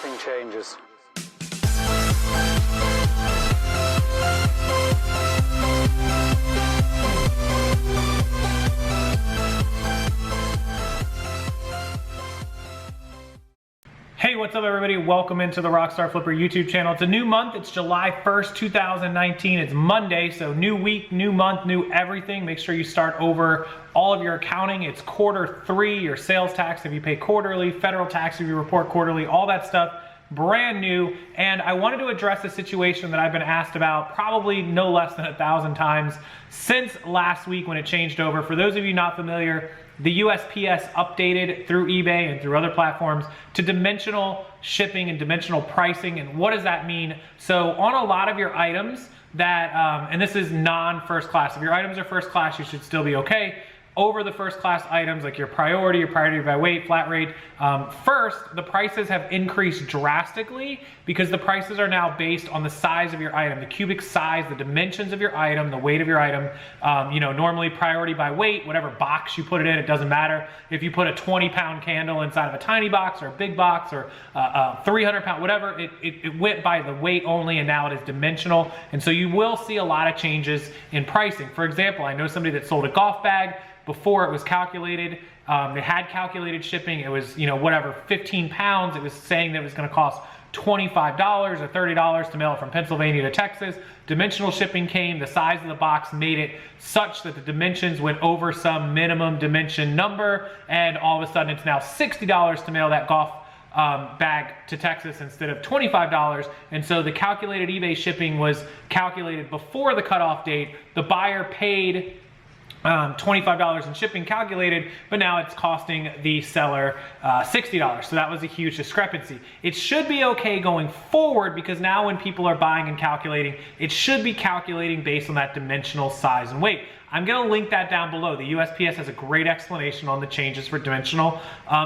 shipping changes. Hey, what's up everybody? Welcome into the RockstarFlipper YouTube channel. It's a new month. It's July 1st, 2019. It's Monday, so new week, new month, new everything. Make sure you start over all of your accounting. It's quarter 3, your sales tax if you pay quarterly, federal tax if you report quarterly, all that stuff. Brand new. And I wanted to address a situation that I've been asked about probably no less than 1,000 times since last week when it changed over. For those of you not familiar, the USPS updated through eBay and through other platforms to dimensional shipping and dimensional pricing. And what does that mean? So on a lot of your items that, and this is non-first class, if your items are first class, you should still be okay. Over the first class items like your priority by weight, flat rate, first, the prices have increased drastically because the prices are now based on the size of your item, the cubic size, the dimensions of your item, the weight of your item. Normally priority by weight, whatever box you put it in, it doesn't matter. If you put a 20-pound candle inside of a tiny box or a big box or a 300-pound, whatever, it went by the weight only, and now it is dimensional. And so you will see a lot of changes in pricing. For example, I know somebody that sold a golf bag. Before it was calculated, they had calculated shipping. It was, whatever, 15 pounds. It was saying that it was going to cost $25 or $30 to mail it from Pennsylvania to Texas. Dimensional shipping came, the size of the box made it such that the dimensions went over some minimum dimension number, and all of a sudden it's now $60 to mail that golf bag to Texas instead of $25. And so the calculated eBay shipping was calculated before the cutoff date. The buyer paid $25 in shipping calculated, but now it's costing the seller $60. So that was a huge discrepancy. It should be okay going forward because now when people are buying and calculating, it should be calculating based on that dimensional size and weight. I'm going to link that down below. The USPS has a great explanation on the changes for dimensional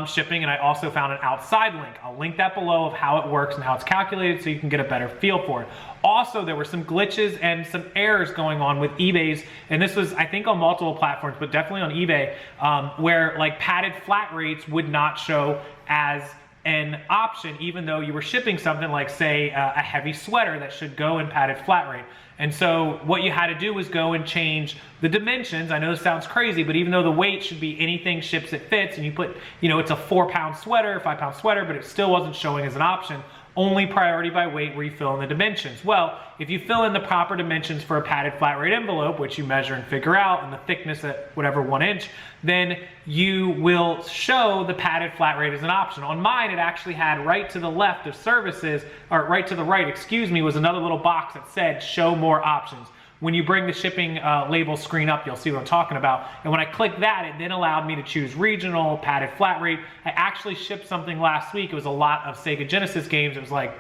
shipping, and I also found an outside link. I'll link that below of how it works and how it's calculated so you can get a better feel for it. Also, there were some glitches and some errors going on with eBay's, and this was, I think, on multiple platforms, but definitely on eBay, where like padded flat rates would not show as an option, even though you were shipping something like, say, a heavy sweater that should go in padded flat rate. And so what you had to do was go and change the dimensions. I know this sounds crazy, but even though the weight should be anything ships it fits, and you put, it's a 4-pound sweater, 5-pound sweater, but it still wasn't showing as an option. Only priority by weight where you fill in the dimensions. Well, if you fill in the proper dimensions for a padded flat rate envelope, which you measure and figure out, and the thickness at whatever 1 inch, then you will show the padded flat rate as an option. On mine, it actually had right to the left of services, or right to the right, excuse me, was another little box that said show more options. When you bring the shipping label screen up, you'll see what I'm talking about. And when I clicked that, it then allowed me to choose regional, padded flat rate. I actually shipped something last week. It was a lot of Sega Genesis games. It was like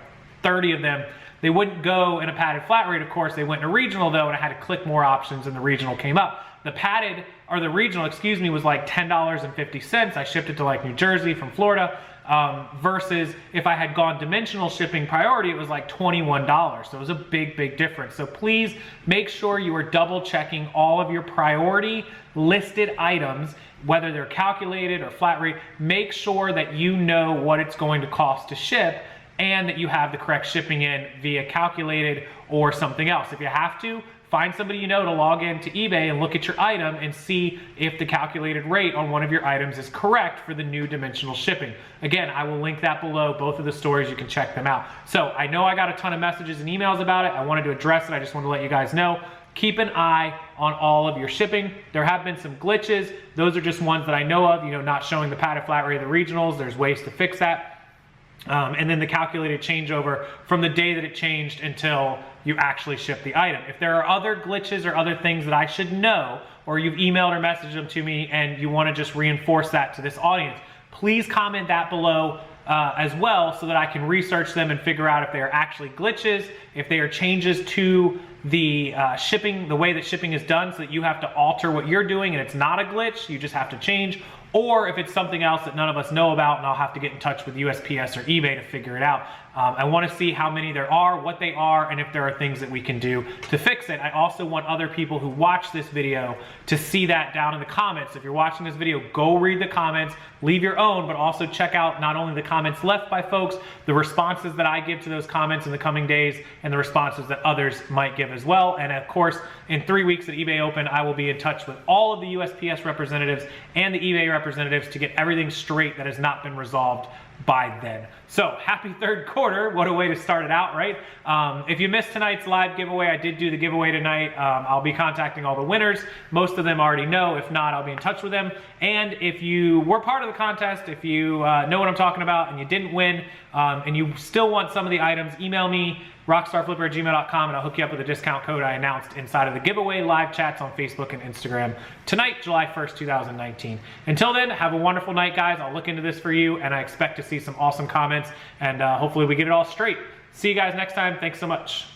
30 of them. They wouldn't go in a padded flat rate, of course. They went in a regional though, and I had to click more options and the regional came up. The padded, or the regional, excuse me, was like $10.50. I shipped it to like New Jersey from Florida. Versus if I had gone dimensional shipping priority, it was like $21. So it was a big, big difference. So please make sure you are double checking all of your priority listed items, whether they're calculated or flat rate. Make sure that you know what it's going to cost to ship and that you have the correct shipping in via calculated or something else. If you have to, find somebody you know to log into eBay and look at your item and see if the calculated rate on one of your items is correct for the new dimensional shipping. Again, I will link that below, both of the stories, you can check them out. So I know I got a ton of messages and emails about it. I wanted to address it. I just wanted to let you guys know. Keep an eye on all of your shipping. There have been some glitches. Those are just ones that I know of, not showing the padded flat rate of the regionals. There's ways to fix that. And then the calculated changeover from the day that it changed until you actually ship the item. If there are other glitches or other things that I should know, or you've emailed or messaged them to me and you want to just reinforce that to this audience, please comment that below as well so that I can research them and figure out if they are actually glitches, if they are changes to the shipping, the way that shipping is done, so that you have to alter what you're doing and it's not a glitch, you just have to change, or if it's something else that none of us know about and I'll have to get in touch with USPS or eBay to figure it out. I want to see how many there are, what they are, and if there are things that we can do to fix it. I also want other people who watch this video to see that down in the comments. If you're watching this video, go read the comments, leave your own, but also check out not only the comments left by folks, the responses that I give to those comments in the coming days, and the responses that others might give as well. And of course, in 3 weeks at eBay Open, I will be in touch with all of the USPS representatives and the eBay representatives to get everything straight that has not been resolved by then. So happy third quarter. What a way to start it out, right? If you missed tonight's live giveaway, I did do the giveaway tonight. I'll be contacting all the winners. Most of them already know. If not, I'll be in touch with them. And if you were part of the contest, if you know what I'm talking about and you didn't win, and you still want some of the items, email me, rockstarflipper@gmail.com, and I'll hook you up with a discount code I announced inside of the giveaway live chats on Facebook and Instagram tonight, July 1st, 2019. Until then, have a wonderful night, guys. I'll look into this for you, and I expect to see some awesome comments, and hopefully we get it all straight. See you guys next time. Thanks so much.